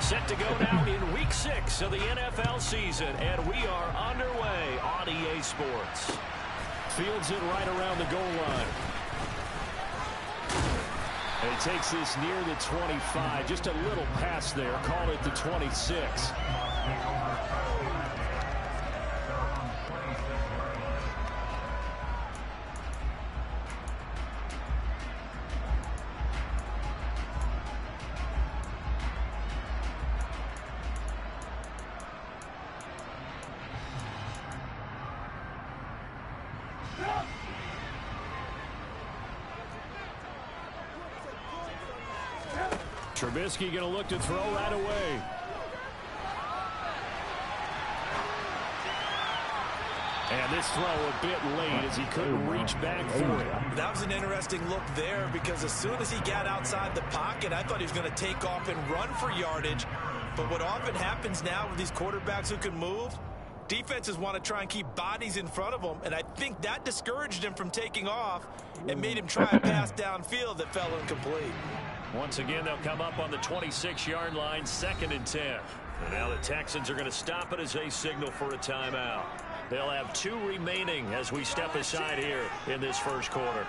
Set to go now in Week 6 of the NFL season, and we are underway on EA Sports. Fields it right around the goal line. And he takes this near the 25. Just a little pass there. Call it the 26. Trubisky going to look to throw right away. And this throw a bit late as he couldn't reach back for it. That was an interesting look there because as soon as he got outside the pocket, I thought he was going to take off and run for yardage. But what often happens now with these quarterbacks who can move, defenses want to try and keep bodies in front of them, and I think that discouraged him from taking off and made him try a pass downfield that fell incomplete. Once again, they'll come up on the 26-yard line, 2nd and 10. And now the Texans are going to stop it as they signal for a timeout. They'll have 2 remaining as we step aside here in this first quarter.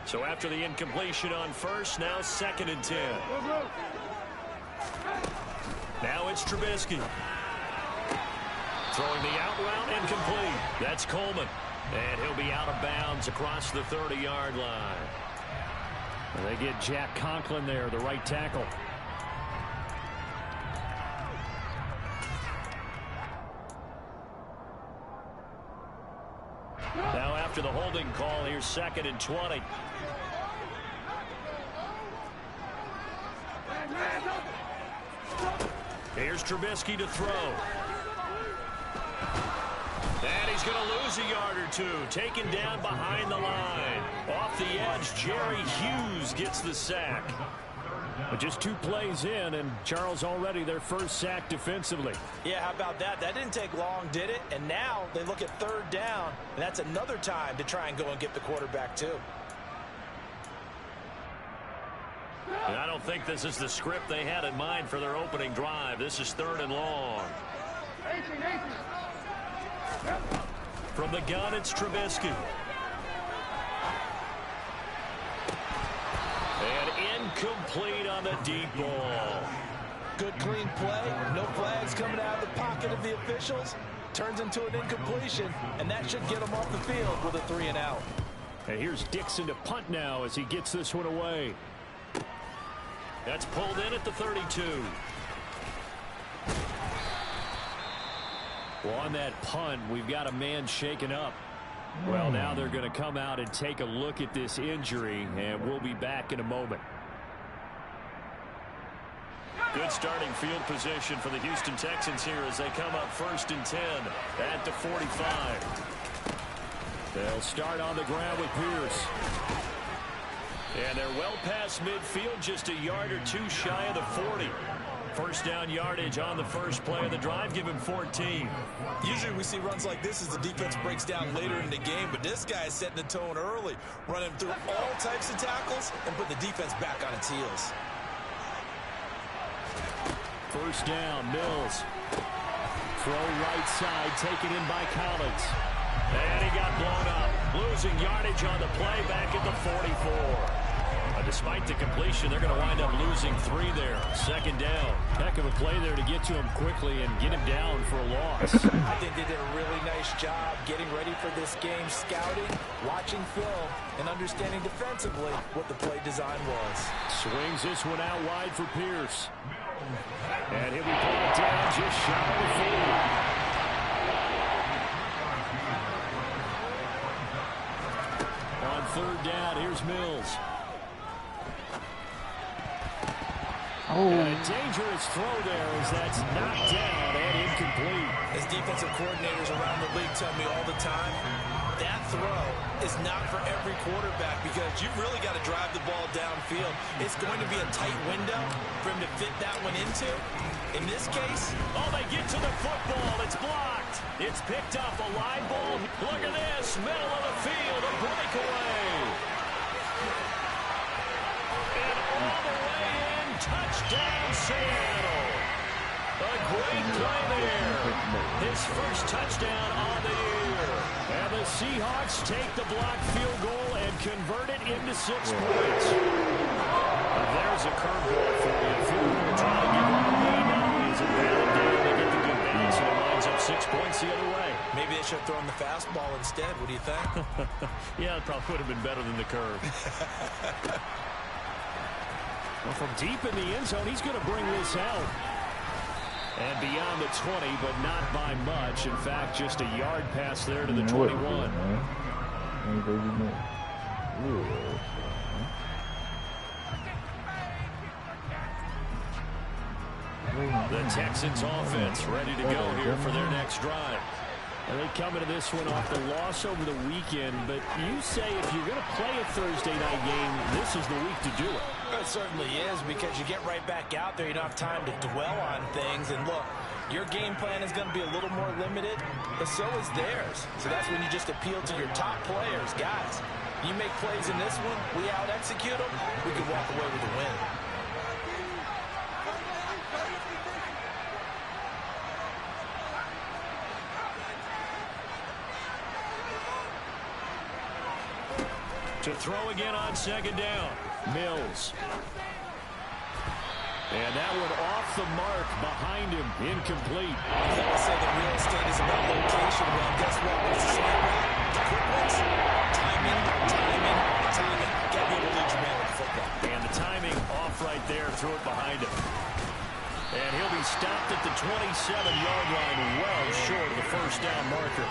So after the incompletion on first, now 2nd and 10. Now it's Trubisky. Throwing the out route incomplete. That's Coleman. And he'll be out of bounds across the 30-yard line. And they get Jack Conklin there, the right tackle. Now after the holding call, here's 2nd and 20. Here's Trubisky to throw. And he's going to lose a yard or 2. Taken down behind the line. Off the edge, Jerry Hughes gets the sack. But just 2 plays in, and Charles already their first sack defensively. Yeah, how about that? That didn't take long, did it? And now they look at 3rd down, and that's another time to try and go and get the quarterback too. And I don't think this is the script they had in mind for their opening drive. This is 3rd and long. From the gun, it's Trubisky. And incomplete on the deep ball. Good clean play. No flags coming out of the pocket of the officials. Turns into an incompletion, and that should get him off the field with a 3 and out. And here's Dixon to punt now as he gets this one away. That's pulled in at the 32. Well, on that punt, we've got a man shaken up. Well, now they're going to come out and take a look at this injury, and we'll be back in a moment. Good starting field position for the Houston Texans here as they come up 1st and 10 at the 45. They'll start on the ground with Pierce. And they're well past midfield, just a yard or 2 shy of the 40. First down yardage on the first play of the drive, give him 14. Usually we see runs like this as the defense breaks down later in the game, but this guy is setting the tone early, running through all types of tackles and putting the defense back on its heels. First down, Mills. Throw right side, taken in by Collins. And he got blown up. Losing yardage on the play back at the 44. Despite the completion, they're going to wind up losing 3 there. 2nd down. Heck of a play there to get to him quickly and get him down for a loss. I think they did a really nice job getting ready for this game, scouting, watching film, and understanding defensively what the play design was. Swings this one out wide for Pierce. And he'll be brought down just shy of the 40. On 3rd down, here's Mills. And a dangerous throw there as that's knocked down and incomplete. As defensive coordinators around the league tell me all the time, that throw is not for every quarterback because you've really got to drive the ball downfield. It's going to be a tight window for him to fit that one into. In this case, oh, they get to the football. It's blocked. It's picked up. A line ball. Look at this. Middle of the field. A breakaway. And all the way in. Touchdown, Seattle. A great play there. His first touchdown on the year. And the Seahawks take the blocked field goal and convert it into 6 points. There's a curveball for you. If you're trying to give up a lead, not only is it valid down, they get the good bounce, and it winds up 6 points the other way. Maybe they should have thrown the fastball instead. What do you think? Yeah, it probably would have been better than the curve. Well, from deep in the end zone, he's going to bring this out. And beyond the 20, but not by much. In fact, just a yard pass there to the 21. The Texans offense ready to go here for their next drive. And they come into this one off the loss over the weekend, but you say if you're going to play a Thursday night game, this is the week to do it. It certainly is, because you get right back out there. You don't have time to dwell on things. And look, your game plan is going to be a little more limited, but so is theirs. So that's when you just appeal to your top players. Guys, you make plays in this one, we out-execute them, we can walk away with a win. To throw again on second down. Mills. And that one off the mark behind him. Incomplete. They say that real estate is about location. Well, guess what? What's the slant route? The quick ones? Timing, timing, timing. Got to be able to lead your man with the football. And the timing off right there. Threw it behind him. And he'll be stopped at the 27-yard line, well short of the first down marker.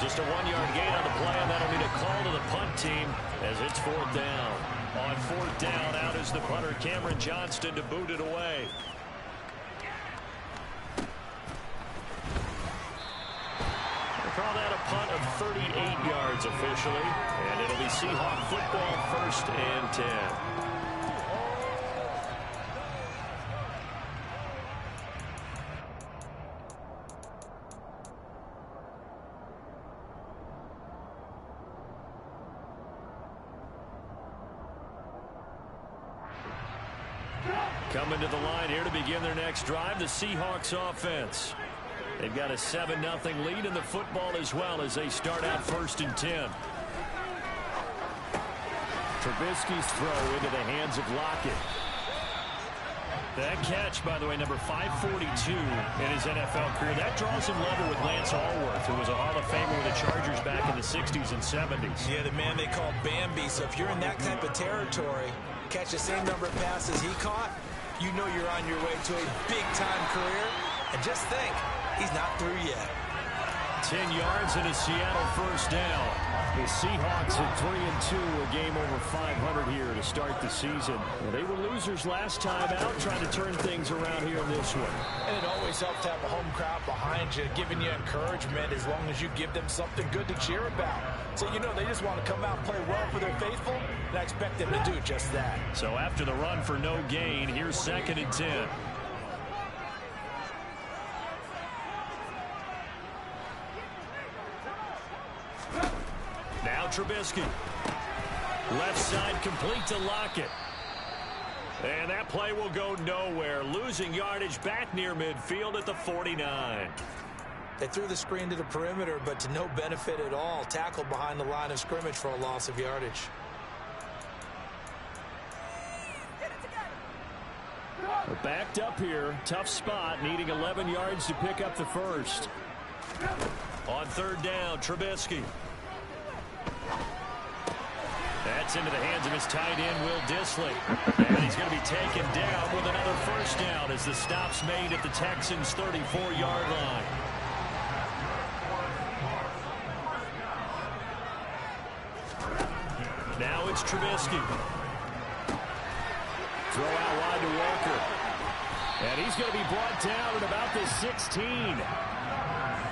Just a 1-yard gain on the play, and that'll be a call to the punt team as it's 4th down. On 4th down, out is the punter, Cameron Johnston, to boot it away. We'll call that a punt of 38 yards officially, and it'll be Seahawk football, 1st and 10. Coming to the line here to begin their next drive, the Seahawks offense. They've got a 7-0 lead in the football as well as they start out 1st and 10. Trubisky's throw into the hands of Lockett. That catch, by the way, number 542 in his NFL career. That draws him level with Lance Allworth, who was a Hall of Famer with the Chargers back in the 60s and 70s. Yeah, the man they call Bambi. So if you're in that type of territory, catch the same number of passes he caught, you know you're on your way to a big-time career. And just think, he's not through yet. 10 yards and a Seattle first down. The Seahawks at 3-2, a game over 500 here to start the season. They were losers last time out, trying to turn things around here in this one. And it always helps to have a home crowd behind you, giving you encouragement as long as you give them something good to cheer about. So, you know, they just want to come out and play well for their faithful, and I expect them to do just that. So after the run for no gain, here's 2nd and 10. Now Trubisky. Left side complete to Lockett. And that play will go nowhere. Losing yardage back near midfield at the 49. They threw the screen to the perimeter, but to no benefit at all. Tackled behind the line of scrimmage for a loss of yardage. We're backed up here. Tough spot, needing 11 yards to pick up the first. On 3rd down, Trubisky. That's into the hands of his tight end, Will Dissly. And he's going to be taken down with another first down as the stop's made at the Texans' 34-yard line. Now it's Trubisky. Throw out wide to Walker. And he's going to be brought down at about the 16.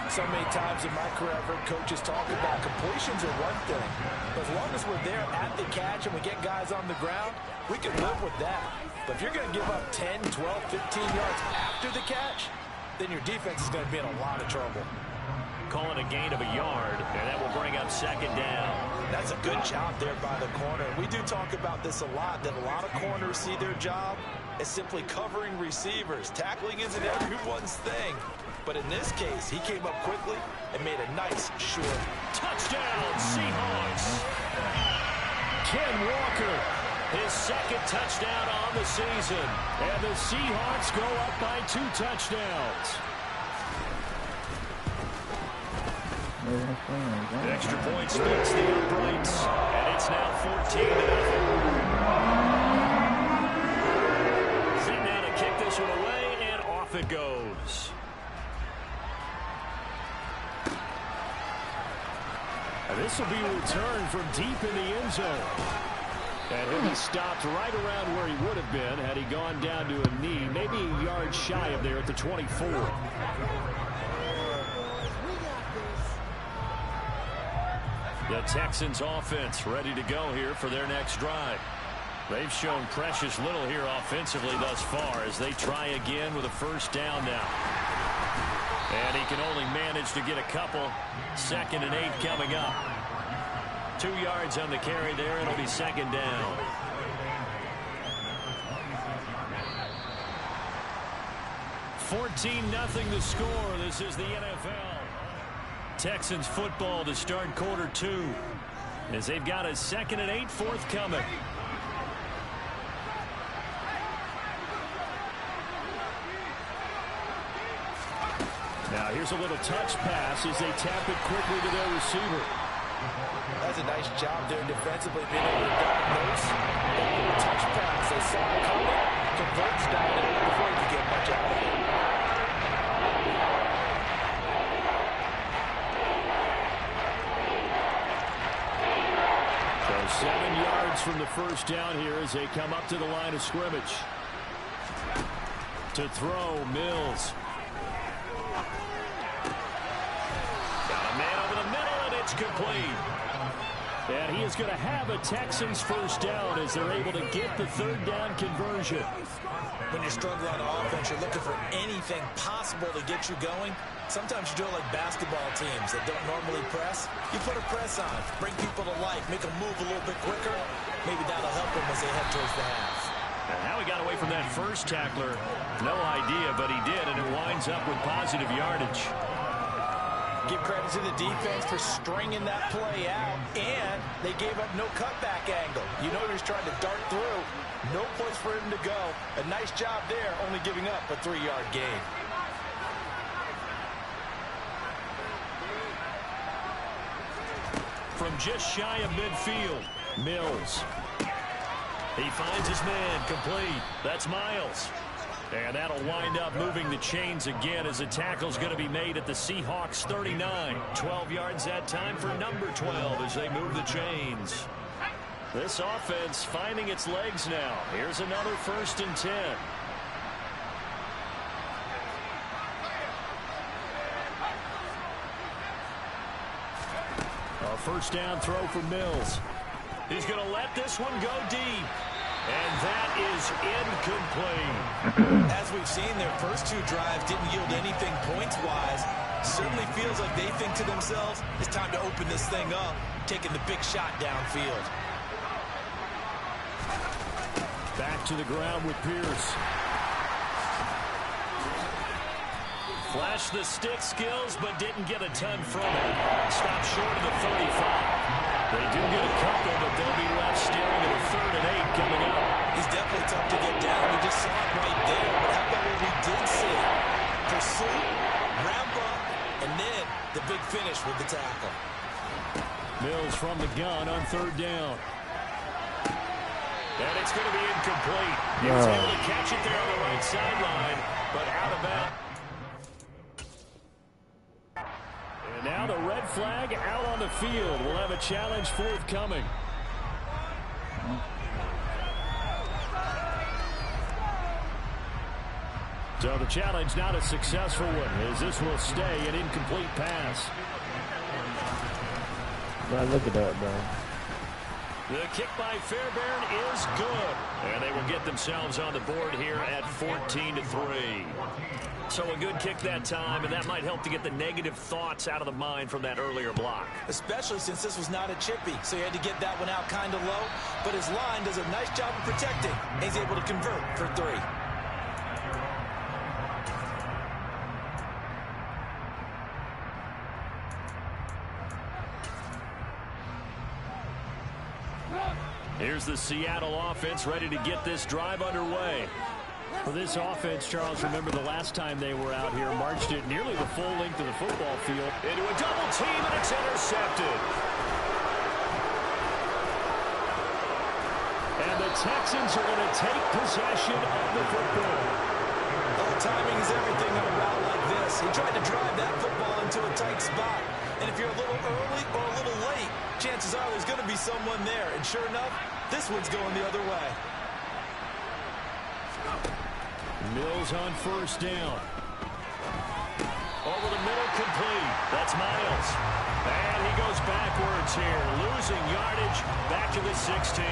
So many times in my career, I've heard coaches talk about completions are one thing. But as long as we're there at the catch and we get guys on the ground, we can live with that. But if you're going to give up 10, 12, 15 yards after the catch, then your defense is going to be in a lot of trouble. Calling a gain of a yard, and that will bring up second down. That's a good job there by the corner. We do talk about this a lot, that a lot of corners see their job as simply covering receivers. Tackling isn't everyone's thing. But in this case, he came up quickly and made a nice, short touchdown, Seahawks. Ken Walker, his second touchdown on the season. And the Seahawks go up by 2 touchdowns. Extra point splits the uprights, and it's now 14-0. Set down to kick this one away, and off it goes. And this will be returned from deep in the end zone. And he'll be stopped right around where he would have been had he gone down to a knee, maybe a yard shy of there at the 24. The Texans offense ready to go here for their next drive. They've shown precious little here offensively thus far as they try again with a first down now. And he can only manage to get a couple. 2nd and 8 coming up. 2 yards on the carry there. It'll be second down. (14-0) the score. This is the NFL. Texans football to start quarter 2 as they've got a 2nd and 8 forthcoming. Now here's a little touch pass as they tap it quickly to their receiver. That's a nice job there defensively, being able to diagnose that little touch pass. They saw it coming, converts down there before he could get much out of it. So 7 yards from the first down here as they come up to the line of scrimmage. To throw, Mills. Got a man over the middle, and it's complete. And he is going to have a Texans first down as they're able to get the 3rd down conversion. When you're struggling on offense, you're looking for anything possible to get you going. Sometimes you do it like basketball teams that don't normally press. You put a press on, bring people to life, make them move a little bit quicker. Maybe that'll help them as they head towards the half. And how he got away from that first tackler, no idea, but he did, and it winds up with positive yardage. Give credit to the defense for stringing that play out, and they gave up no cutback angle. You know he was trying to dart through. No place for him to go. A nice job there, only giving up a 3-yard gain. From just shy of midfield, Mills. He finds his man, complete. That's Miles. And that'll wind up moving the chains again as the tackle's going to be made at the Seahawks 39. 12 yards that time for number 12 as they move the chains. This offense finding its legs now. Here's another 1st and 10. A first down throw for Mills. He's going to let this one go deep. And that is incomplete. As we've seen, their first 2 drives didn't yield anything points-wise. Certainly feels like they think to themselves, it's time to open this thing up, taking the big shot downfield. Back to the ground with Pierce. Flashed the stick skills, but didn't get a ton from it. Stopped short of the 35. They do get a couple, but they'll be left staring at a 3rd and 8 coming up. He's definitely tough to get down. We just saw it right there. But how about what we did see? Pursuit, wrap up, and then the big finish with the tackle. Mills from the gun on 3rd down. And it's going to be incomplete. He was able to catch it there on the right sideline, but out of bounds. And now the red flag out on the field. We'll have a challenge forthcoming. So the challenge not a successful one, as this will stay an incomplete pass. Bro, look at that, bro. The kick by Fairbairn is good. And they will get themselves on the board here at 14-3. So a good kick that time, and that might help to get the negative thoughts out of the mind from that earlier block. Especially since this was not a chippy, so he had to get that one out kind of low. But his line does a nice job of protecting, and he's able to convert for 3. Here's the Seattle offense ready to get this drive underway. For this offense, Charles, remember the last time they were out here, marched it nearly the full length of the football field. Into a double team, and it's intercepted. And the Texans are going to take possession of the football. Oh, timing is everything on a route like this. He tried to drive that football into a tight spot. And if you're a little early or a little late, chances are there's going to be someone there. And sure enough, this one's going the other way. Mills on first down. Over the middle, complete. That's Miles. And he goes backwards here, losing yardage back to the 16.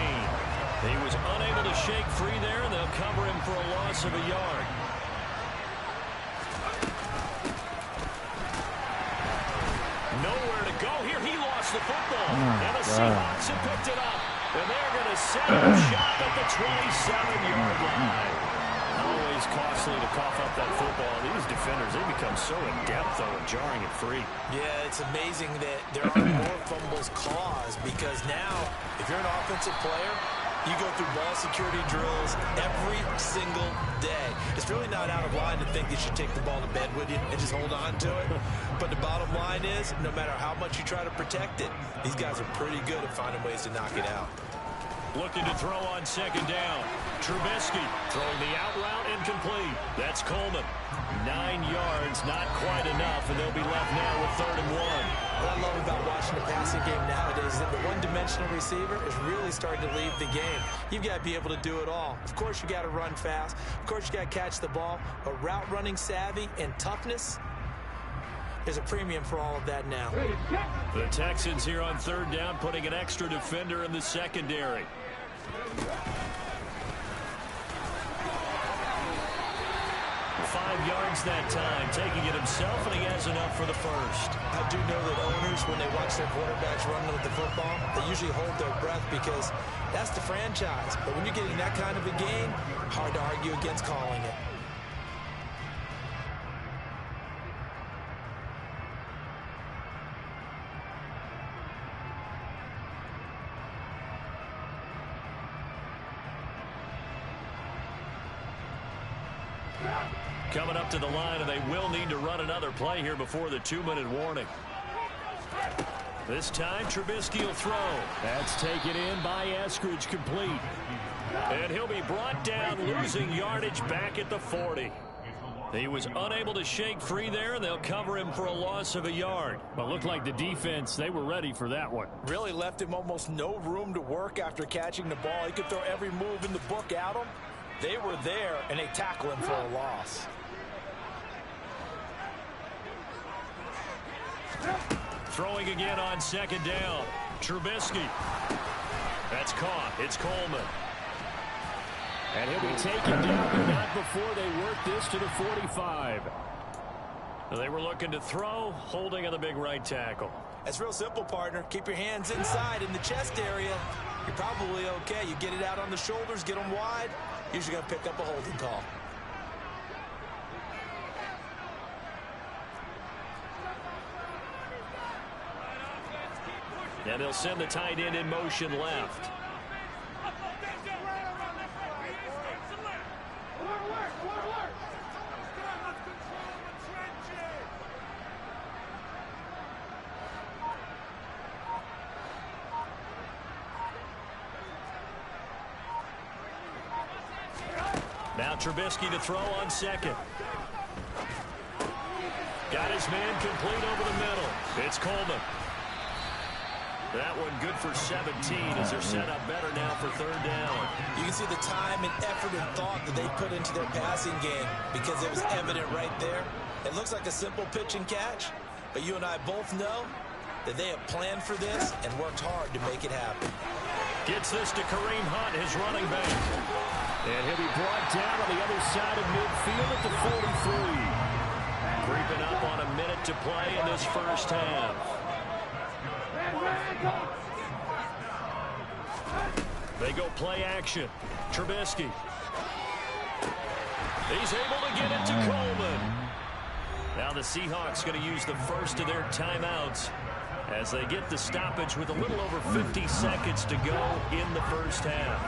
He was unable to shake free there, and they'll cover him for a loss of a yard. Nowhere to go here. He lost the football. And the Seahawks have picked it up. And they're going to set up shop at the 27-yard line. Always costly to cough up that football. These defenders, they become so adept, though, at jarring it free. Yeah, it's amazing that there aren't more fumbles caused, because now, if you're an offensive player, you go through ball security drills every single day. It's really not out of line to think you should take the ball to bed with you and just hold on to it. But the bottom line is, no matter how much you try to protect it, these guys are pretty good at finding ways to knock it out. Looking to throw on second down. Trubisky throwing the out route incomplete. That's Coleman. 9 yards, not quite enough, and they'll be left now with 3rd and 1. What I love about watching the passing game nowadays is that the one-dimensional receiver is really starting to leave the game. You've got to be able to do it all. Of course, you got to run fast. Of course, you got to catch the ball. But route running savvy and toughness, there's a premium for all of that now. The Texans here on 3rd down, putting an extra defender in the secondary. 5 yards that time, taking it himself, and he has enough for the first. I do know that owners, when they watch their quarterbacks running with the football, they usually hold their breath because that's the franchise. But when you're getting that kind of a game, hard to argue against calling it. Coming up to the line, and they will need to run another play here before the 2-minute warning. This time, Trubisky will throw. That's taken in by Eskridge, complete. And he'll be brought down, losing yardage back at the 40. He was unable to shake free there, and they'll cover him for a loss of a yard. But looked like the defense, they were ready for that one. Really left him almost no room to work after catching the ball. He could throw every move in the book at him. They were there, and they tackle him for a loss. Throwing again on second down. Trubisky. That's caught. It's Coleman. And he'll be taken down, but not before they work this to the 45. They were looking to throw, holding on the big right tackle. That's real simple, partner. Keep your hands inside in the chest area. You're probably okay. You get it out on the shoulders, get them wide. Usually going to pick up a holding call. And they'll send the tight end in motion left. Now Trubisky to throw on second. Got his man complete over the middle. It's Coleman. That one good for 17 as they're set up better now for third down. You can see the time and effort and thought that they put into their passing game because it was evident right there. It looks like a simple pitch and catch, but you and I both know that they have planned for this and worked hard to make it happen. Gets this to Kareem Hunt, his running back. And he'll be brought down on the other side of midfield at the 43. Creeping up on a minute to play in this first half. They go play action. Trubisky. He's able to get it to Coleman. Now the Seahawks going to use the first of their timeouts as they get the stoppage with a little over 50 seconds to go in the first half.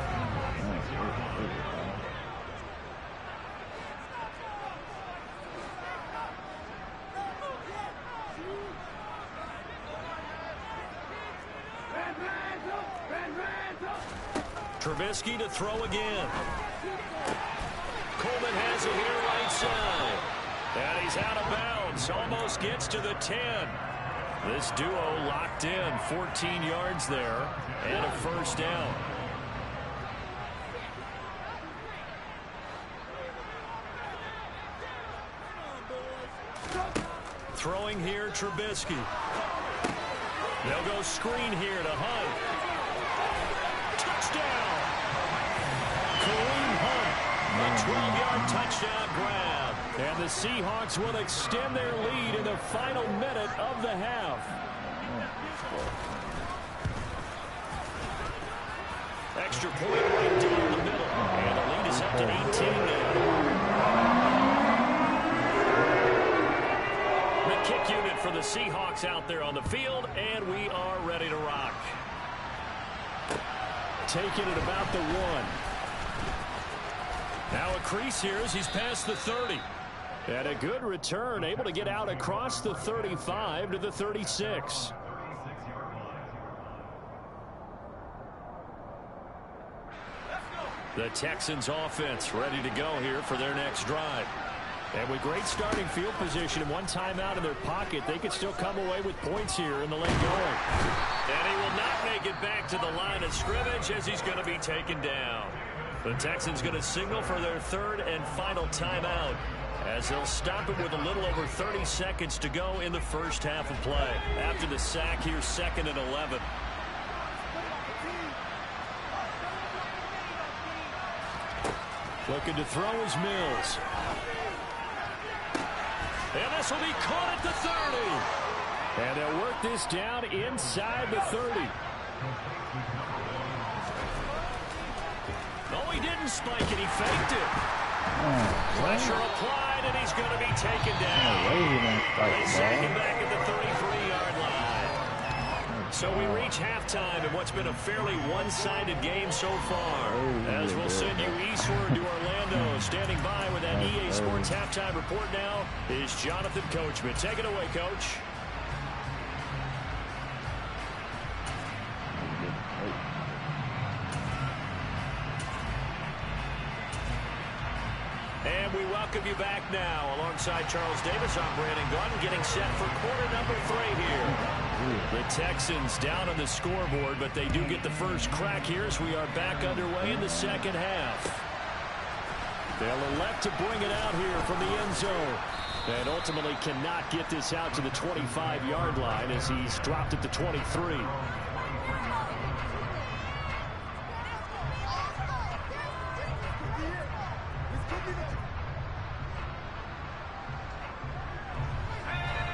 Trubisky to throw again. Coleman has it here right side. And he's out of bounds. Almost gets to the 10. This duo locked in. 14 yards there and a first down. Throwing here, Trubisky. They'll go screen here to Hunt. Touchdown! Kareem Hunt, a 12-yard touchdown grab. And the Seahawks will extend their lead in the final minute of the half. Extra point right down the middle. And the lead is up to 18 now. The kick unit for the Seahawks out there on the field, and we are ready to rock. Taking it about the 1. Now a crease here as he's past the 30. And a good return, able to get out across the 35 to the 36. The Texans offense ready to go here for their next drive. And with great starting field position and one timeout in their pocket, they could still come away with points here in the late going. And he will not make it back to the line of scrimmage as he's going to be taken down. The Texans going to signal for their third and final timeout as they'll stop it with a little over 30 seconds to go in the first half of play. After the sack here, 2nd and 11. Looking to throw is Mills. And this will be caught at the 30. And they'll work this down inside the 30. No, he didn't spike it. He faked it. Pressure applied, and he's going to be taken down. They sack him back at the 33-yard line. So we reach halftime in what's been a fairly one-sided game so far. As we'll send you eastward to Orlando. Standing by with that EA Sports halftime report now is Jonathan Coachman. Take it away, Coach. And we welcome you back now. Alongside Charles Davis, I'm Brandon Gunn, getting set for quarter number 3 here. The Texans down on the scoreboard, but they do get the first crack here as we are back underway in the second half. They'll elect to bring it out here from the end zone. And ultimately cannot get this out to the 25-yard line as he's dropped at the 23.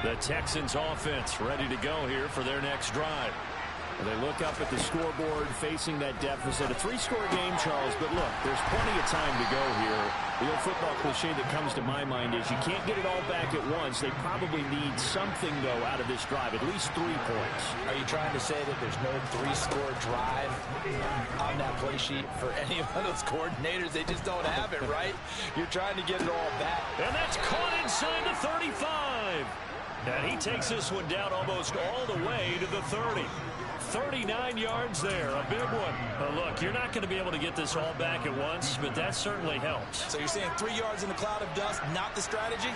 The Texans offense ready to go here for their next drive. And they look up at the scoreboard facing that deficit. A 3-score game, Charles, but look, there's plenty of time to go here. The old football cliche that comes to my mind is you can't get it all back at once. They probably need something, though, out of this drive, at least 3 points. Are you trying to say that there's no 3-score drive on that play sheet for any of those coordinators? They just don't have it, right? You're trying to get it all back. And that's caught inside the 35. And he takes this one down almost all the way to the 30. 39 yards there, a big one. But look, you're not going to be able to get this all back at once, but that certainly helps. So you're saying 3 yards in the cloud of dust, not the strategy?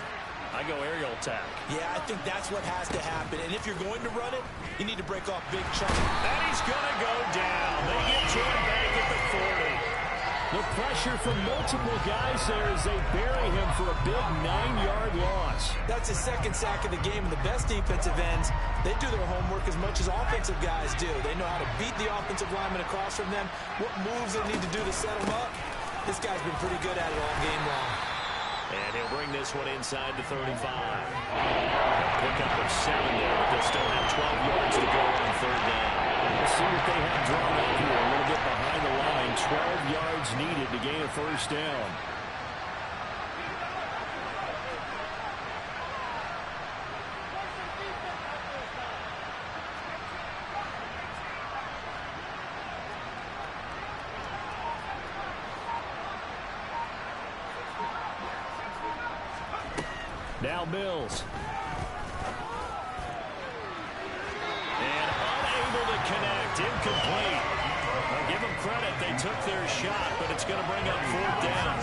I go aerial attack. Yeah, I think that's what has to happen. And if you're going to run it, you need to break off big chunks. And he's going to go down. They get to him back at the 40. The pressure from multiple guys there as they bury him for a big 9-yard loss. That's his second sack of the game. And the best defensive ends, they do their homework as much as offensive guys do. They know how to beat the offensive lineman across from them, what moves they need to do to set them up. This guy's been pretty good at it all game long. And he'll bring this one inside the 35. Pick up of 7 there, but they'll still have 12 yards to go on third down. Let's see what they have drawn up here. A little bit behind the line. 12 yards needed to gain a first down. Now Mills. And unable to connect. Incomplete. I'll give them credit. They took their shot, but it's going to bring up fourth down.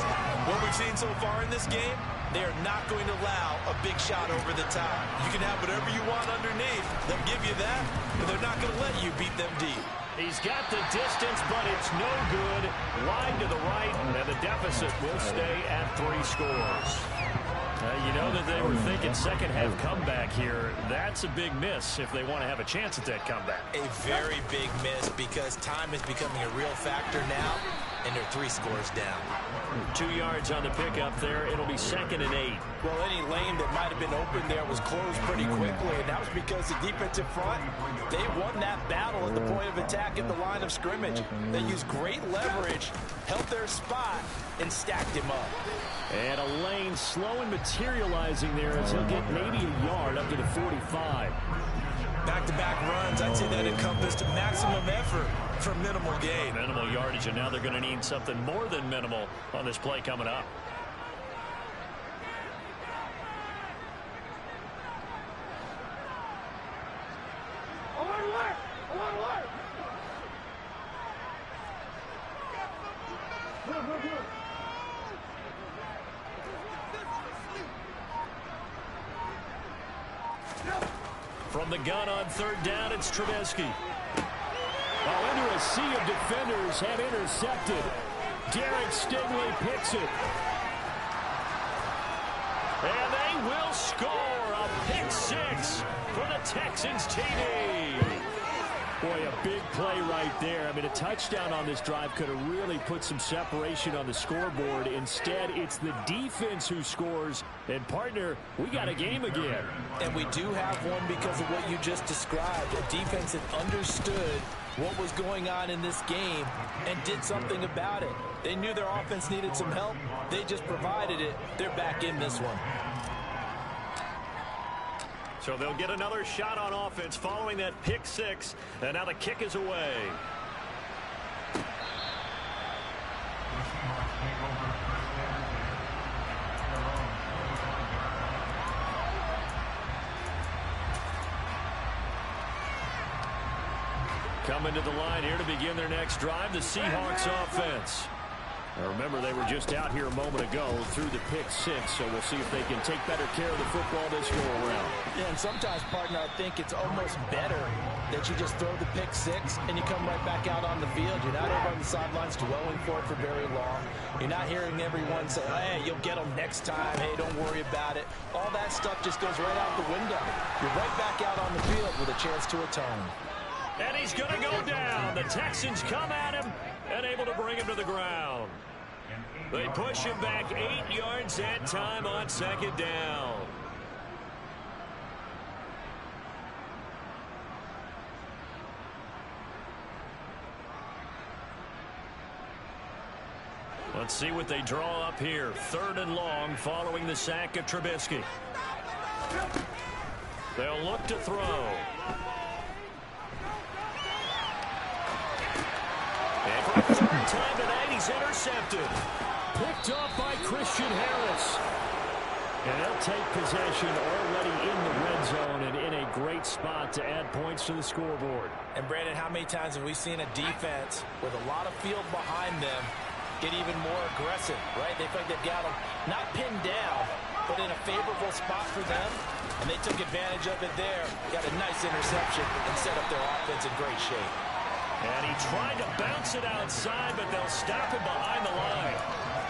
What we've seen so far in this game, they are not going to allow a big shot over the top. You can have whatever you want underneath. They'll give you that, but they're not going to let you beat them deep. He's got the distance, but it's no good. Wide to the right, and the deficit will stay at 3 scores. You know that they were thinking second half comeback here. That's a big miss if they want to have a chance at that comeback. A very big miss because time is becoming a real factor now, and they're 3 scores down. 2 yards on the pickup there. It'll be 2nd and 8. Well, any lane that might have been open there was closed pretty quickly, and that was because the defensive front, they won that battle at the point of attack at the line of scrimmage. They used great leverage, held their spot, and stacked him up. And a lane slow and materializing there as he'll get maybe a yard up to the 45. Back-to-back runs, I'd say that encompassed maximum effort for minimal gain. Minimal yardage, and now they're going to need something more than minimal on this play coming up. From the gun on third down, it's Trubisky. Into a sea of defenders have intercepted. Derek Stingley picks it. And they will score a pick 6 for the Texans TD. Boy, a big play right there. I mean, a touchdown on this drive could have really put some separation on the scoreboard. Instead, it's the defense who scores. And, partner, we got a game again. And we do have one because of what you just described. A defense that understood what was going on in this game and did something about it. They knew their offense needed some help. They just provided it. They're back in this one. So they'll get another shot on offense following that pick 6. And now the kick is away. Coming to the line here to begin their next drive, the Seahawks offense. Now remember, they were just out here a moment ago through the pick 6, so we'll see if they can take better care of the football this go around. Yeah, and sometimes, partner, I think it's almost better that you just throw the pick 6 and you come right back out on the field. You're not over on the sidelines dwelling for it for very long. You're not hearing everyone say, hey, you'll get them next time. Hey, don't worry about it. All that stuff just goes right out the window. You're right back out on the field with a chance to atone. And he's going to go down. The Texans come at him and able to bring him to the ground. They push him back 8 yards that time on 2nd down. Let's see what they draw up here. 3rd and long following the sack of Trubisky. They'll look to throw. And for the 3rd time tonight, he's intercepted. Picked up by Christian Harris. And they'll take possession already in the red zone and in a great spot to add points to the scoreboard. And, Brandon, how many times have we seen a defense with a lot of field behind them get even more aggressive, right? They feel like they've got them not pinned down, but in a favorable spot for them, and they took advantage of it there. Got a nice interception and set up their offense in great shape. And he tried to bounce it outside, but they'll stop him behind the line.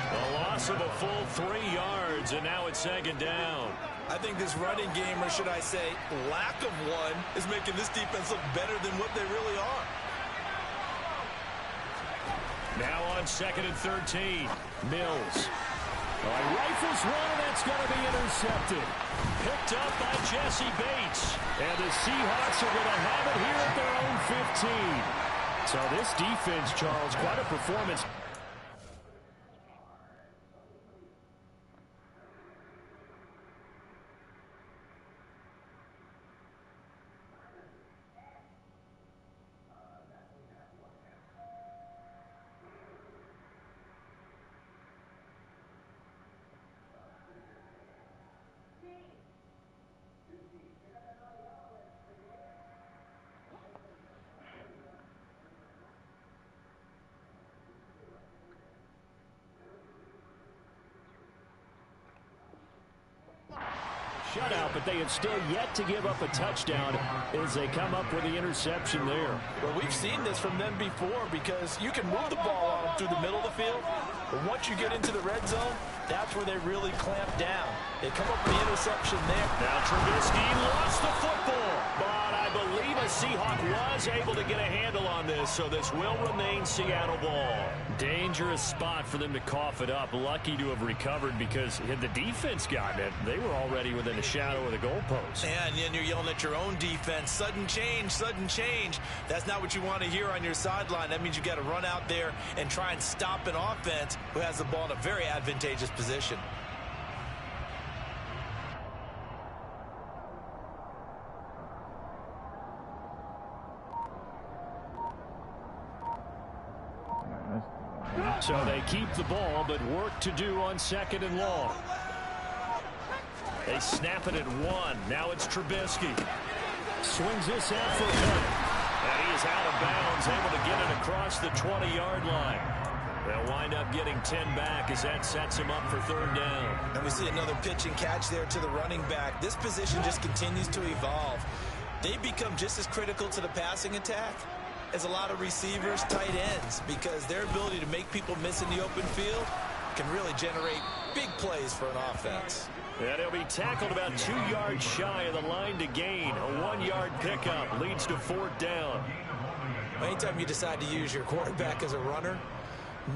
A loss of a full 3 yards, and now it's second down. I think this running game, or should I say lack of one, is making this defense look better than what they really are. Now on second and 13, Mills. He rifles one, and that's going to be intercepted. Picked up by Jesse Bates. And the Seahawks are going to have it here at their own 15. So this defense, Charles, quite a performance. Shutout, but they have still yet to give up a touchdown as they come up with the interception there. Well, we've seen this from them before because you can move the ball on them through the middle of the field, but once you get into the red zone, that's where they really clamp down. They come up with the interception there. Now Trubisky lost the football, but I believe a Seahawk was able to get a handle on this, so this will remain Seattle ball. Dangerous spot for them to cough it up. Lucky to have recovered because had the defense gotten it, they were already within a shadow of the goalpost. Yeah, and then you're yelling at your own defense. Sudden change, sudden change. That's not what you want to hear on your sideline. That means you've got to run out there and try and stop an offense who has the ball in a very advantageous position. So they keep the ball, but work to do on second and long. They snap it at 1. Now it's Trubisky. Swings this out for a cut. And he is out of bounds, able to get it across the 20-yard line. They'll wind up getting 10 back as that sets him up for third down. And we see another pitch and catch there to the running back. This position just continues to evolve. They become just as critical to the passing attack as a lot of receivers, tight ends, because their ability to make people miss in the open field can really generate big plays for an offense. And he'll be tackled about 2 yards shy of the line to gain. A 1-yard pickup leads to fourth down. Anytime you decide to use your quarterback as a runner,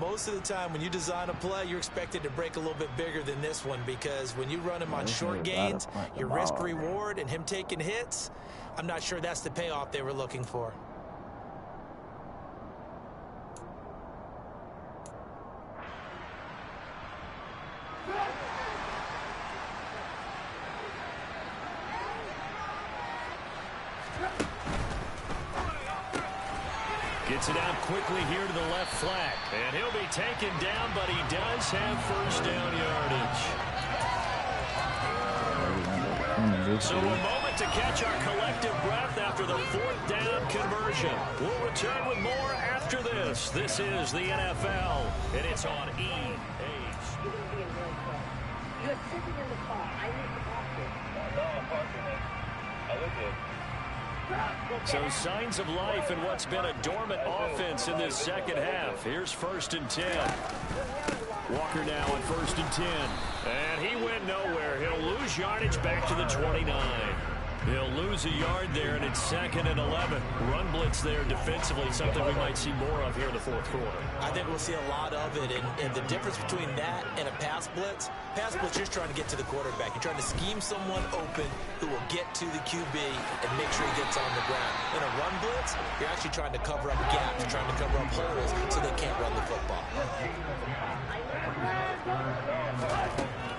most of the time when you design a play, you're expected to break a little bit bigger than this one, because when you run him on short gains, your risk-reward and him taking hits, I'm not sure that's the payoff they were looking for. Gets it out quickly here to the left flat. And he'll be taken down, but he does have first down yardage. So a moment to catch our collective breath after the fourth down conversion. We'll return with more after this. This is the NFL, and it's on EA. You're sitting in the car. I need to talk to you. No, I'm parking it. I look good. So signs of life in what's been a dormant offense in this second half. Here's first and 10. Walker now on first and 10. And he went nowhere. He'll lose yardage back to the 29. He'll lose a yard there, and it's second and 11. Run blitz there defensively, something we might see more of here in the fourth quarter. I think we'll see a lot of it, and the difference between that and a pass blitz, you're just trying to get to the quarterback. You're trying to scheme someone open who will get to the QB and make sure he gets on the ground. In a run blitz, you're actually trying to cover up gaps, trying to cover up holes so they can't run the football.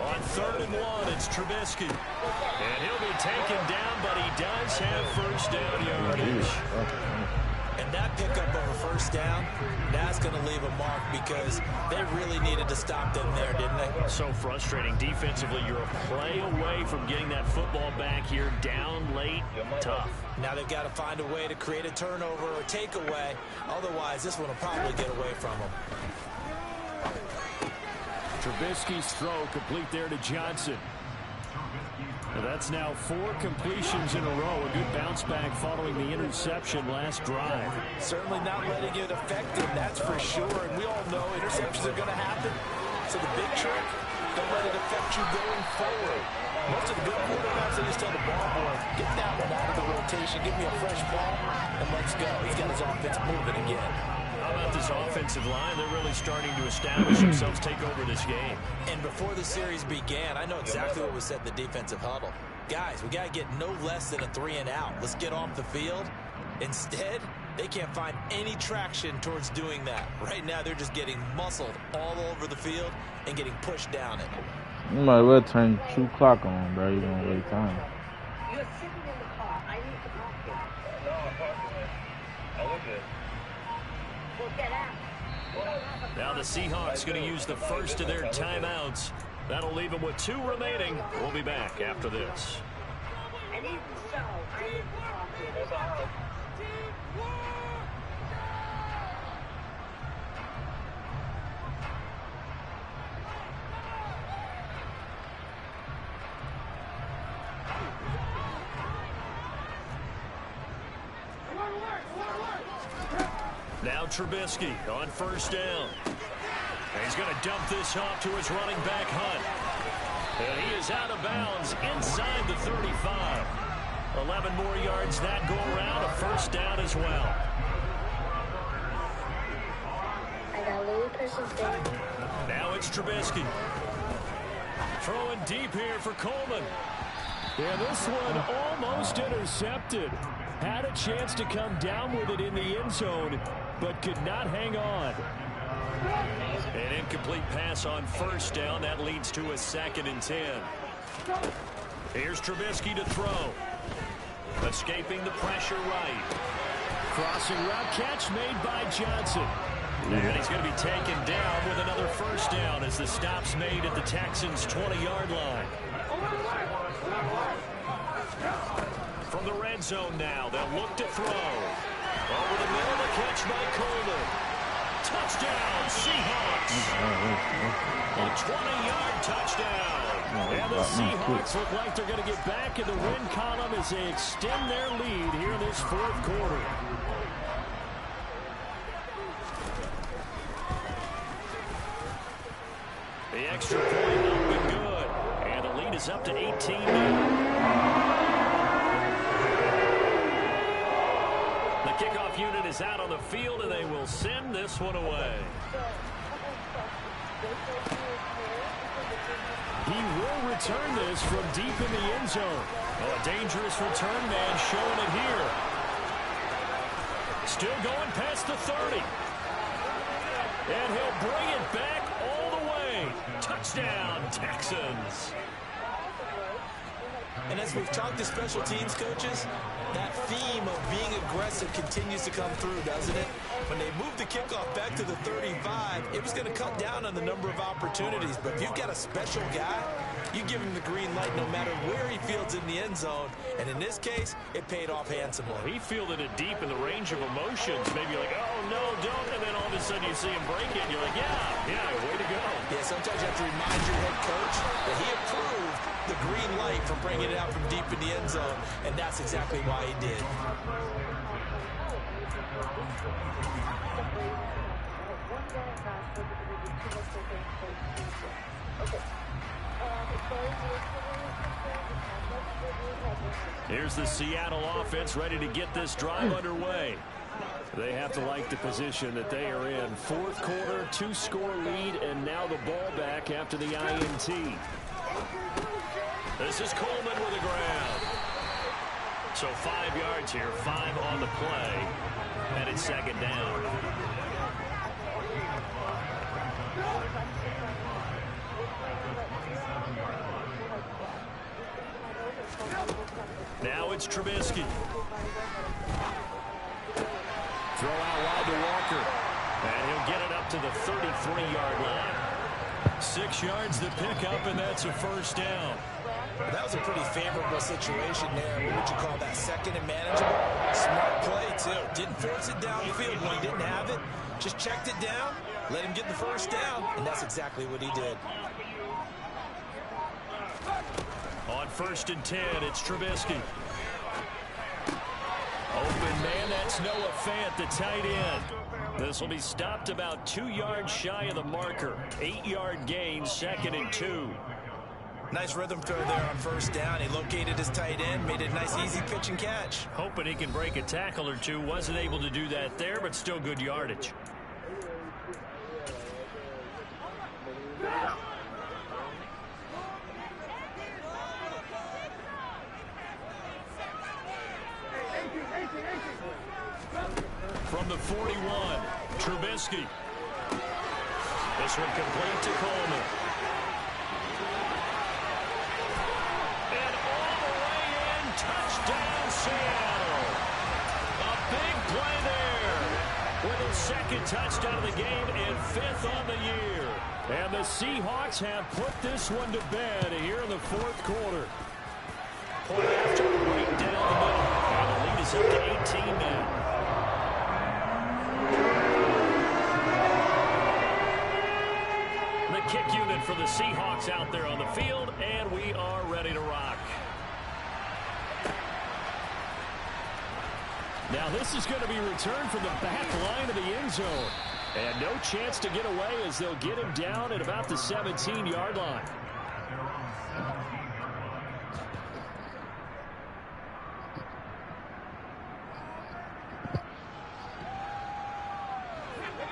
On third and 1, it's Trubisky. And he'll be taken down, but he does have first down yardage. And that pickup of a first down, that's going to leave a mark because they really needed to stop them there, didn't they? So frustrating. Defensively, you're a play away from getting that football back here down late. Tough. Now they've got to find a way to create a turnover or takeaway. Otherwise, this one will probably get away from them. Trubisky's throw complete there to Johnson. That's now 4 completions in a row. A good bounce back following the interception last drive. Certainly not letting it affect him, that's for sure. And we all know interceptions are going to happen. So the big trick, don't let it affect you going forward. Most of the good quarterbacks, they just tell the ball boy, get that one out of the rotation, give me a fresh ball, and let's go. He's got his offense moving again. How about this offensive line? They're really starting to establish themselves, take over this game. And before the series began, I know exactly what was said in the defensive huddle. Guys, we got to get no less than a 3-and-out. Let's get off the field. Instead, they can't find any traction towards doing that. Right now, they're just getting muscled all over the field and getting pushed down it. You might well turn 2 clock on, bro. You don't waste time. You're sitting in the car. I need to park it. No, I'm parking it. I look good. Well, get out. Now the Seahawks going to use the first of their timeouts. That'll leave them with 2 remaining. We'll be back after this. And even so, I need to park it. Now Trubisky on first down. And he's going to dump this off to his running back, Hunt. And he is out of bounds inside the 35. 11 more yards that go around, a first down as well. I got Louis person's day. Now it's Trubisky. Throwing deep here for Coleman. Yeah, this one almost intercepted. Had a chance to come down with it in the end zone, but could not hang on. An incomplete pass on first down. That leads to a 2nd and 10. Here's Trubisky to throw. Escaping the pressure right. Crossing route catch made by Johnson. And he's going to be taken down with another first down as the stop's made at the Texans' 20-yard line. From the red zone now, they'll look to throw. Over the middle, the catch by Coleman. Touchdown, Seahawks. A 20-yard touchdown. And the Seahawks look like they're going to get back in the win column as they extend their lead here in this 4th quarter. The extra point will be good. And the lead is up to 18 now. The kickoff unit is out on the field, and they will send this one away. He will return this from deep in the end zone. Oh, a dangerous return man showing it here. Still going past the 30. And he'll bring it back all the way. Touchdown, Texans. And as we've talked to special teams coaches, that theme of being aggressive continues to come through, doesn't it? When they moved the kickoff back to the 35, it was going to cut down on the number of opportunities. But if you've got a special guy, you give him the green light no matter where he fields in the end zone. And in this case, it paid off handsomely. He fielded it deep in the range of emotions. Maybe like, oh, no, don't. And then all of a sudden you see him break it, and you're like, yeah, way to go. Yeah, sometimes you have to remind your head coach that he approved the green light for bringing it out from deep in the end zone, and that's exactly why he did. Here's the Seattle offense ready to get this drive underway. They have to like the position that they are in. 4th quarter, 2-score lead, and now the ball back after the INT. This is Coleman with the ground. So 5 yards here, 5 on the play, and it's 2nd down. Now it's Trubisky. Throw out wide to Walker. And he'll get it up to the 33-yard line. 6 yards to pick up, and that's a first down. Well, that was a pretty favorable situation there. What would you call that? 2nd and manageable? Smart play, too. Didn't force it downfield when he didn't have it. Just checked it down, let him get the first down, and that's exactly what he did. On first and 10. It's Trubisky. Open man, that's Noah Fant, the tight end. This will be stopped about 2 yards shy of the marker. 8-yard gain, 2nd and 2. Nice rhythm throw there on first down. He located his tight end, made it a nice easy pitch and catch. Hoping he can break a tackle or two. Wasn't able to do that there, but still good yardage. From the 41, Trubisky. This one complete to Coleman. And all the way in, touchdown Seattle. A big play there. With a second touchdown of the game and 5th on the year. And the Seahawks have put this one to bed here in the 4th quarter. Point after, right down the middle. And the lead is up to 18 now. The kick unit for the Seahawks out there on the field, and we are ready to rock. Now this is going to be returned from the back line of the end zone. And no chance to get away as they'll get him down at about the 17-yard line.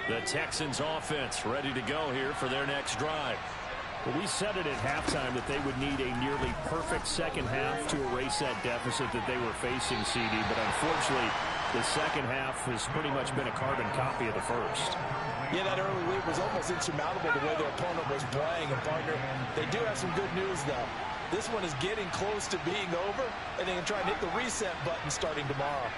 The Texans offense ready to go here for their next drive. Well, we said it at halftime that they would need a nearly perfect second half to erase that deficit that they were facing, CD. But unfortunately, the second half has pretty much been a carbon copy of the first. Yeah, that early lead was almost insurmountable the way their opponent was playing. And, partner, they do have some good news, though. This one is getting close to being over, and they can try and hit the reset button starting tomorrow.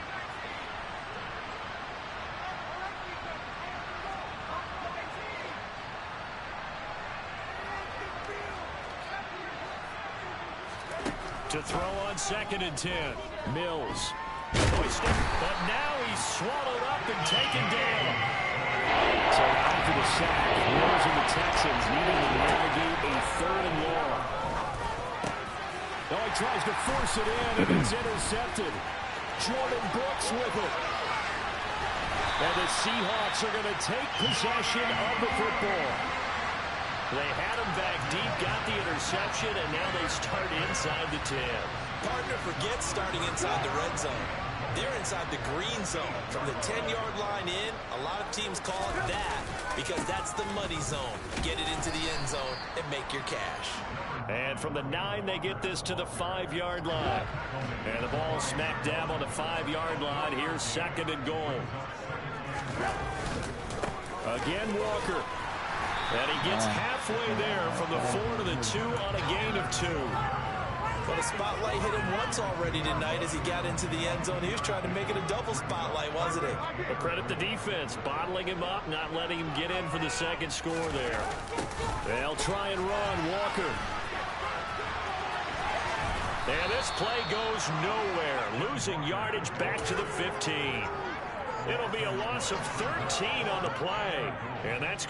To throw on 2nd and 10. Mills. But now he's swallowed up and taken down. So after the sack, Mills and the Texans needing to navigate a 3rd and long. Oh, he tries to force it in, and it's intercepted. Jordan Brooks with it. And the Seahawks are going to take possession of the football. They had him back deep, got the interception, and now they start inside the 10. Partner, forget starting inside the red zone. They're inside the green zone. From the 10-yard line in, a lot of teams call it that because that's the money zone. Get it into the end zone and make your cash. And from the 9, they get this to the 5-yard line. And the ball smack dab on the 5-yard line. Here's 2nd and goal. Again, Walker. And he gets halfway there from the 4 to the 2 on a gain of 2. Well, the spotlight hit him once already tonight as he got into the end zone. He was trying to make it a double spotlight, wasn't he? But credit the defense, bottling him up, not letting him get in for the second score there. They'll try and run Walker. And this play goes nowhere, losing yardage back to the 15. It'll be a loss of 13 on the play, and that's